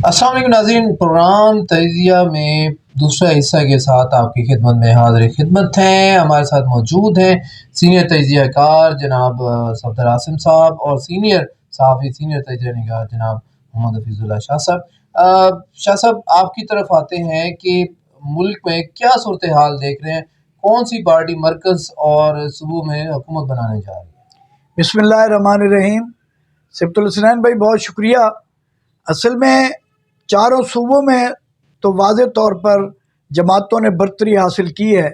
السلام علیکم ناظرین، پروگرام تجزیہ میں دوسرا حصہ کے ساتھ آپ کی خدمت میں حاضر خدمت ہیں۔ ہمارے ساتھ موجود ہیں سینئر تجزیہ کار جناب صفدر عاصم صاحب اور سینئر صحافی سینئر تجزیہ نگار جناب محمد حفیظ اللہ شاہ صاحب۔ شاہ صاحب، آپ کی طرف آتے ہیں کہ ملک میں کیا صورتحال دیکھ رہے ہیں؟ کون سی پارٹی مرکز اور صوبوں میں حکومت بنانے جا رہی ہے؟ بسم اللہ الرحمن الرحیم۔ صفت الحسنین بھائی بہت شکریہ۔ اصل میں چاروں صوبوں میں تو واضح طور پر جماعتوں نے برتری حاصل کی ہے،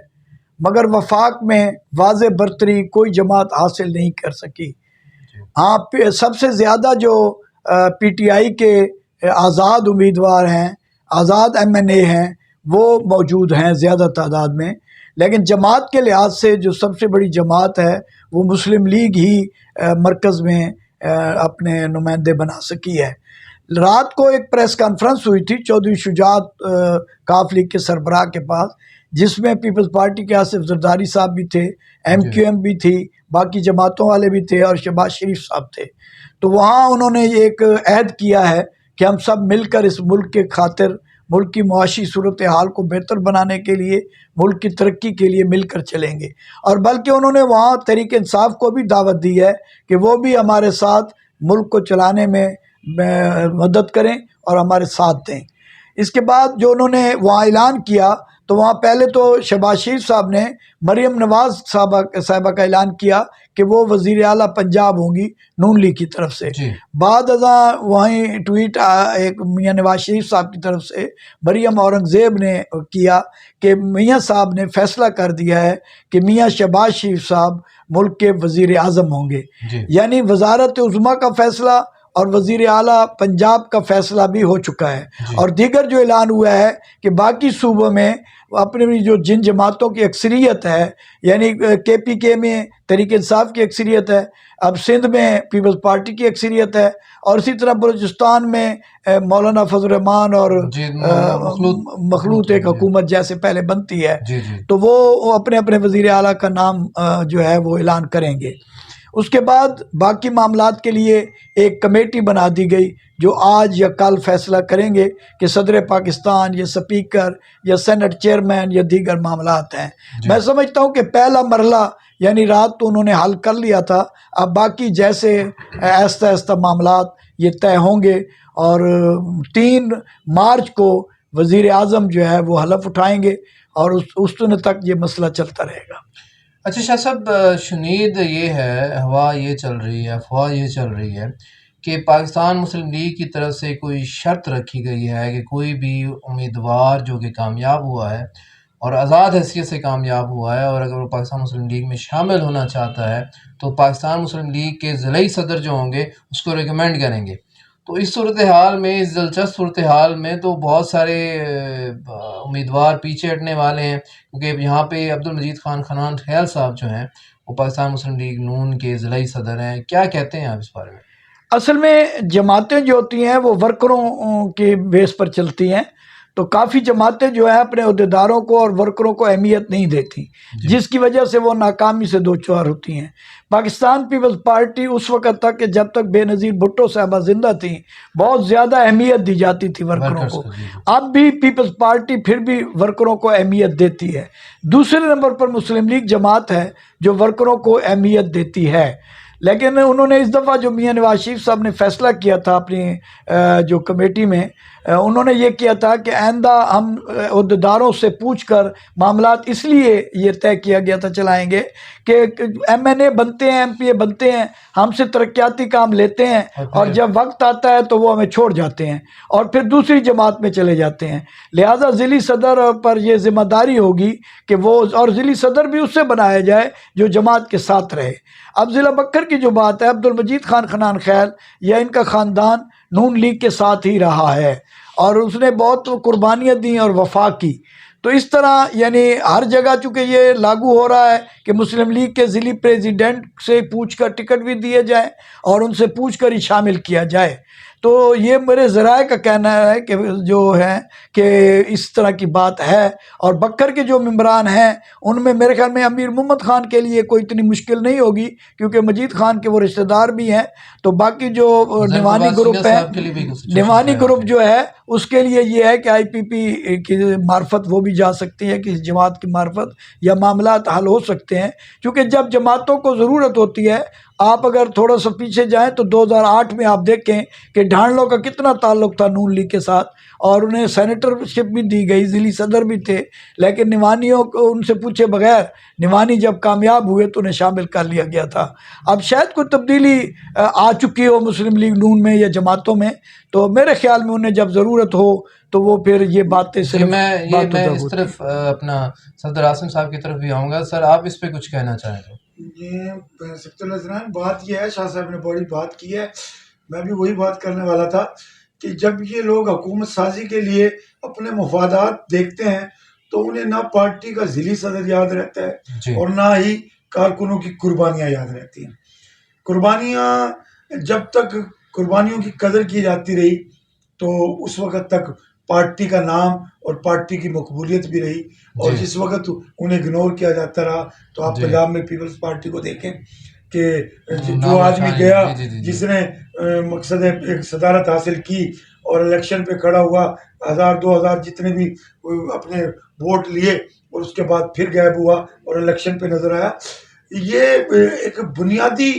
مگر وفاق میں واضح برتری کوئی جماعت حاصل نہیں کر سکی۔ ہاں، سب سے زیادہ جو پی ٹی آئی کے آزاد امیدوار ہیں، آزاد ایم این اے ہیں، وہ موجود ہیں زیادہ تعداد میں، لیکن جماعت کے لحاظ سے جو سب سے بڑی جماعت ہے وہ مسلم لیگ ہی مرکز میں اپنے نمائندے بنا سکی ہے۔ رات کو ایک پریس کانفرنس ہوئی تھی چودھری شجاعت کاف لیگ کے سربراہ کے پاس، جس میں پیپلز پارٹی کے آصف زرداری صاحب بھی تھے، ایم کیو ایم بھی تھی، باقی جماعتوں والے بھی تھے اور شہباز شریف صاحب تھے۔ تو وہاں انہوں نے ایک عہد کیا ہے کہ ہم سب مل کر اس ملک کے خاطر، ملک کی معاشی صورتحال کو بہتر بنانے کے لیے، ملک کی ترقی کے لیے مل کر چلیں گے، اور بلکہ انہوں نے وہاں تحریک انصاف کو بھی دعوت دی ہے کہ وہ بھی ہمارے ساتھ ملک کو چلانے میں مدد کریں اور ہمارے ساتھ دیں۔ اس کے بعد جو انہوں نے وہاں اعلان کیا، تو وہاں پہلے تو شہباز شریف صاحب نے مریم نواز صاحبہ کا اعلان کیا کہ وہ وزیر اعلیٰ پنجاب ہوں گی نون لیگ کی طرف سے۔ بعد ازاں وہیں ٹویٹ ایک میاں نواز شریف صاحب کی طرف سے مریم اورنگزیب نے کیا کہ میاں صاحب نے فیصلہ کر دیا ہے کہ میاں شہباز شریف صاحب ملک کے وزیر اعظم ہوں گے، یعنی وزارت عظمیٰ کا فیصلہ اور وزیر اعلیٰ پنجاب کا فیصلہ بھی ہو چکا ہے۔ اور دیگر جو اعلان ہوا ہے کہ باقی صوبوں میں اپنی جو جن جماعتوں کی اکثریت ہے، یعنی کے پی کے میں تحریک انصاف کی اکثریت ہے، اب سندھ میں پیپلز پارٹی کی اکثریت ہے، اور اسی طرح بلوچستان میں مولانا فضل الرحمان اور مخلوط ایک حکومت جیسے پہلے بنتی ہے، تو وہ اپنے اپنے وزیر اعلیٰ کا نام جو ہے وہ اعلان کریں گے۔ اس کے بعد باقی معاملات کے لیے ایک کمیٹی بنا دی گئی جو آج یا کل فیصلہ کریں گے کہ صدر پاکستان یا سپیکر یا سینٹ چیئرمین یا دیگر معاملات ہیں۔ میں سمجھتا ہوں کہ پہلا مرحلہ یعنی رات تو انہوں نے حل کر لیا تھا، اب باقی جیسے آہستہ آہستہ معاملات یہ طے ہوں گے، اور 3 مارچ کو وزیر اعظم جو ہے وہ حلف اٹھائیں گے، اور اس دن تک یہ مسئلہ چلتا رہے گا۔ اچھا شاہ صاحب، شنید یہ ہے، ہوا یہ چل رہی ہے، افواہ یہ چل رہی ہے کہ پاکستان مسلم لیگ کی طرف سے کوئی شرط رکھی گئی ہے کہ کوئی بھی امیدوار جو کہ کامیاب ہوا ہے اور آزاد حیثیت سے کامیاب ہوا ہے، اور اگر وہ پاکستان مسلم لیگ میں شامل ہونا چاہتا ہے تو پاکستان مسلم لیگ کے ضلعی صدر جو ہوں گے اس کو ریکمینڈ کریں گے۔ تو اس صورتحال میں، اس دلچسپ صورتحال میں تو بہت سارے امیدوار پیچھے ہٹنے والے ہیں، کیونکہ یہاں پہ عبدالمجید خان خنان خیال صاحب جو ہیں وہ پاکستان مسلم لیگ نون کے ضلعی صدر ہیں۔ کیا کہتے ہیں آپ اس بارے میں؟ اصل میں جماعتیں جو ہوتی ہیں وہ ورکروں کے بیس پر چلتی ہیں، تو کافی جماعتیں جو ہیں اپنے عہدیداروں کو اور ورکروں کو اہمیت نہیں دیتی، جس کی وجہ سے وہ ناکامی سے دوچار ہوتی ہیں۔ پاکستان پیپلز پارٹی اس وقت تک کہ جب تک بے نظیر بھٹو صاحبہ زندہ تھیں بہت زیادہ اہمیت دی جاتی تھی ورکروں کو، اب بھی پیپلز پارٹی پھر بھی ورکروں کو اہمیت دیتی ہے۔ دوسرے نمبر پر مسلم لیگ جماعت ہے جو ورکروں کو اہمیت دیتی ہے، لیکن انہوں نے اس دفعہ جو میاں نواز شریف صاحب نے فیصلہ کیا تھا اپنی جو کمیٹی میں، انہوں نے یہ کیا تھا کہ آئندہ ہم عہدیداروں سے پوچھ کر معاملات اس لیے یہ طے کیا گیا تھا چلائیں گے کہ ایم این اے بنتے ہیں، ایم پی اے بنتے ہیں، ہم سے ترقیاتی کام لیتے ہیں، اور جب وقت آتا ہے تو وہ ہمیں چھوڑ جاتے ہیں اور پھر دوسری جماعت میں چلے جاتے ہیں، لہٰذا ضلعی صدر پر یہ ذمہ داری ہوگی کہ وہ، اور ضلعی صدر بھی اس سے بنایا جائے جو جماعت کے ساتھ رہے۔ اب ضلع بکر کی جو بات ہے، عبدالمجید خان خنان خیل یا ان کا خاندان نون لیگ کے ساتھ ہی رہا ہے اور اس نے بہت قربانیاں دیں اور وفا کی، تو اس طرح یعنی ہر جگہ چونکہ یہ لاگو ہو رہا ہے کہ مسلم لیگ کے ضلعی پریزیڈنٹ سے پوچھ کر ٹکٹ بھی دیے جائیں اور ان سے پوچھ کر ہی شامل کیا جائے، تو یہ میرے ذرائع کا کہنا ہے کہ جو ہے کہ اس طرح کی بات ہے، اور بکر کے جو ممبران ہیں ان میں میرے خیال میں امیر محمد خان کے لیے کوئی اتنی مشکل نہیں ہوگی کیونکہ مجید خان کے وہ رشتہ دار بھی ہیں، تو باقی جو نوانی گروپ ہے، نوانی گروپ جو ہے اس کے لیے یہ ہے کہ آئی پی پی کی معرفت وہ بھی جا سکتی ہے، کسی جماعت کی معرفت، یا معاملات حل ہو سکتے ہیں، کیونکہ جب جماعتوں کو ضرورت ہوتی ہے، آپ اگر تھوڑا سا پیچھے جائیں تو 2008 میں آپ دیکھیں کہ ڈھانڈلوں کا کتنا تعلق تھا نون لیگ کے ساتھ، اور انہیں سینیٹرشپ بھی دی گئی، ضلعی صدر بھی تھے، لیکن نوانیوں کو ان سے پوچھے بغیر نوانی جب کامیاب ہوئے تو انہیں شامل کر لیا گیا تھا۔ اب شاید کوئی تبدیلی آ چکی ہو مسلم لیگ نون میں یا جماعتوں میں، تو میرے خیال میں انہیں جب ضرورت ہو تو وہ پھر یہ باتیں جی صرف میں باتوں تک اس ہوتی طرف اپنا صدر عاصم صاحب کی طرف بھی آؤں گا۔ سر آپ اس پہ کچھ کہنا چاہیں تو؟ یہ سبت الحسنان بات یہ ہے، شاہ صاحب نے بڑی بات کی ہے، میں بھی وہی بات کرنے والا تھا کہ جب یہ لوگ حکومت سازی کے لیے اپنے مفادات دیکھتے ہیں تو انہیں نہ پارٹی کا ضلعی صدر یاد رہتا ہے جی اور نہ ہی کارکنوں کی قربانیاں یاد رہتی ہیں۔ قربانیاں جب تک قربانیوں کی قدر کی جاتی رہی تو اس وقت تک پارٹی کا نام اور پارٹی کی مقبولیت بھی رہی، اور جی جس وقت انہیں اگنور کیا جاتا رہا تو آپ جی پنجاب میں پیپلز پارٹی کو دیکھیں کہ جو نام آدمی نشان گیا جی جی جی جس جی نے مقصد ایک صدارت حاصل کی اور الیکشن پہ کھڑا ہوا، 1000 2000 جتنے بھی اپنے ووٹ لیے، اور اس کے بعد پھر غائب ہوا اور الیکشن پہ نظر آیا، یہ ایک بنیادی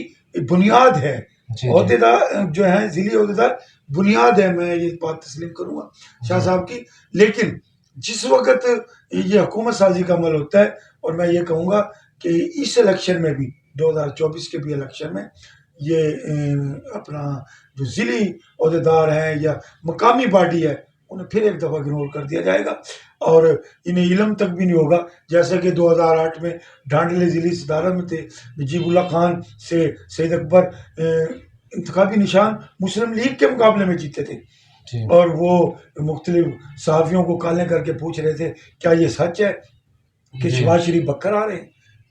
بنیاد ہے۔ جی جی عہدیدار جو ہیں ضلعی عہدیدار بنیاد ہے، میں یہ بات تسلیم کروں گا شاہ جی صاحب کی۔ لیکن جس وقت یہ حکومت سازی کا عمل ہوتا ہے، اور میں یہ کہوں گا کہ اس الیکشن میں بھی 2024 کے بھی الیکشن میں یہ اپنا جو ضلعی عہدیدار ہیں یا مقامی باڈی ہے انہیں پھر ایک دفعہ اگنور کر دیا جائے گا، اور انہیں علم تک بھی نہیں ہوگا، جیسا کہ 2008 میں ڈھانڈلے ضلعی صدارت میں تھے، نجیب اللہ خان سے سید اکبر انتخابی نشان مسلم لیگ کے مقابلے میں جیتے تھے، جی اور وہ مختلف صحافیوں کو کالیں کر کے پوچھ رہے تھے کیا یہ سچ ہے کہ جی شہباز شریف بکر آ رہے ہیں،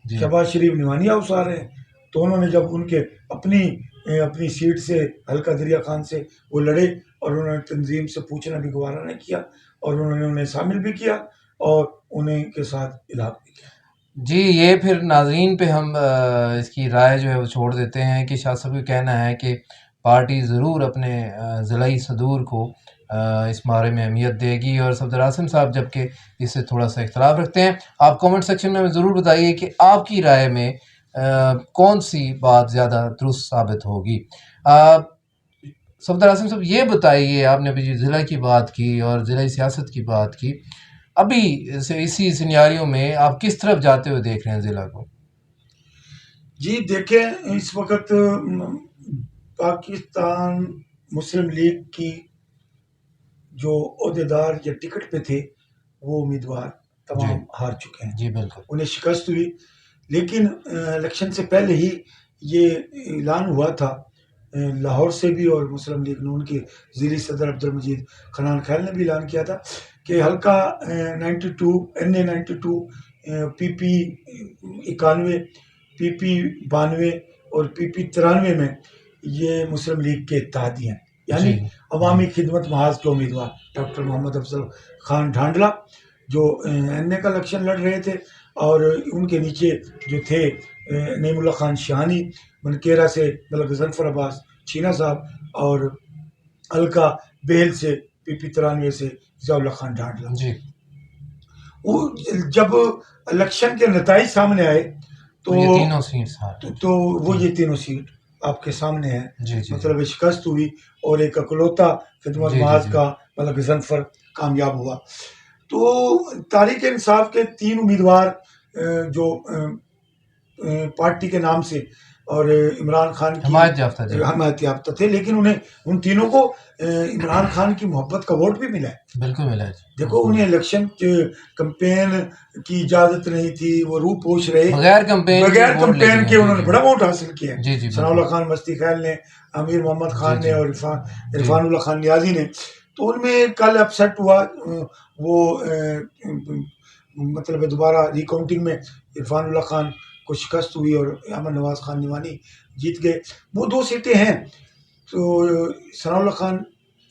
جی شہباز شریف نوانی ہاؤس آ رہے ہیں؟ تو انہوں نے جب ان کے اپنی سیٹ سے حلقہ دریا خان سے وہ لڑے، اور انہوں نے تنظیم سے پوچھنا بھی گوارا نہیں کیا، اور انہوں نے انہیں شامل بھی کیا اور انہیں کے ساتھ الحاق بھی کیا۔ جی یہ پھر ناظرین پہ ہم اس کی رائے جو ہے وہ چھوڑ دیتے ہیں کہ شاہ صاحب کا کہنا ہے کہ پارٹی ضرور اپنے ضلعی صدور کو اس بارے میں اہمیت دے گی، اور صفدر عاصم صاحب جبکہ اس سے تھوڑا سا اختلاف رکھتے ہیں۔ آپ کومنٹ سیکشن میں ہمیں ضرور بتائیے کہ آپ کی رائے میں کون سی بات زیادہ درست ثابت ہوگی۔ صفدر عاصم صاحب یہ بتائیے، آپ نے ابھی ضلع کی بات کی اور ضلعی سیاست کی بات کی، ابھی اسی سینیاریوں میں آپ کس طرف جاتے ہوئے دیکھ رہے ہیں ضلع کو؟ جی دیکھیں، اس وقت پاکستان مسلم لیگ کی جو عہدیدار یا ٹکٹ پہ تھے وہ امیدوار جی تمام ہار چکے ہیں، جی بالکل انہیں شکست ہوئی، لیکن الیکشن سے پہلے ہی یہ اعلان ہوا تھا لاہور سے بھی، اور مسلم لیگ نون کے ضلعی صدر عبد المجید خنان خیل نے بھی اعلان کیا تھا کہ حلقہ 92 NA 92 PP 91 PP 92 اور PP 93 میں یہ مسلم لیگ کے اتحادی ہیں، یعنی جی عوامی خدمت محاذ کے امیدوار ڈاکٹر محمد افضل خان ڈھانڈلہ جو NA کا الیکشن لڑ رہے تھے، اور ان کے نیچے جو تھے نعیم اللہ خان شہانی منکیرا سے، ملک غضنفر عباس چھینا صاحب، اور حلقہ بیل سے PP 93 سے ضیاء اللہ خان ڈھانڈلہ۔ جی وہ جب الیکشن کے نتائج سامنے آئے تو یہ تینوں سیٹس تو وہ یہ تینوں سیٹ آپ کے سامنے ہیں، جی جی مطلب شکست ہوئی، اور ایک اکلوتا خدمت جی جی محاذ جی کا ملک غضنفر کامیاب ہوا۔ تو تحریک انصاف کے 3 امیدوار جو پارٹی کے نام سے اور عمران خان کی حمایت یافتہ جی حمایت یافتہ تھے، لیکن انہیں ان تینوں کو عمران خان کی محبت کا ووٹ بھی ملا ہے۔ بالکل ملا جی، دیکھو انہیں الیکشن کمپین کی اجازت نہیں تھی، وہ روح پوش رہے، بغیر کمپین بغیر ووٹ لے کمپین لیے کے انہوں نے جی بڑا ووٹ حاصل کیا جی جی ثناء بالکل اللہ خان مستی خیل نے، امیر محمد خان جی نے، جی اور جی عرفان اللہ خان نیازی نے۔ تو ان میں کل اپسیٹ ہوا، وہ مطلب دوبارہ ریکاؤنٹنگ میں عرفان اللہ خان کو شکست ہوئی اور احمد نواز خان نیوانی جیت گئے۔ وہ 2 سیٹیں ہیں، تو ثناء اللہ خان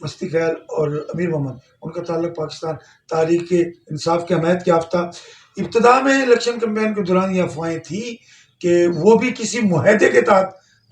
مستی خیل اور امیر محمد، ان کا تعلق پاکستان تحریک انصاف کے حمایت یافتہ۔ ابتدا میں الیکشن کمپین کے دوران یہ افواہیں تھی کہ وہ بھی کسی معاہدے کے تحت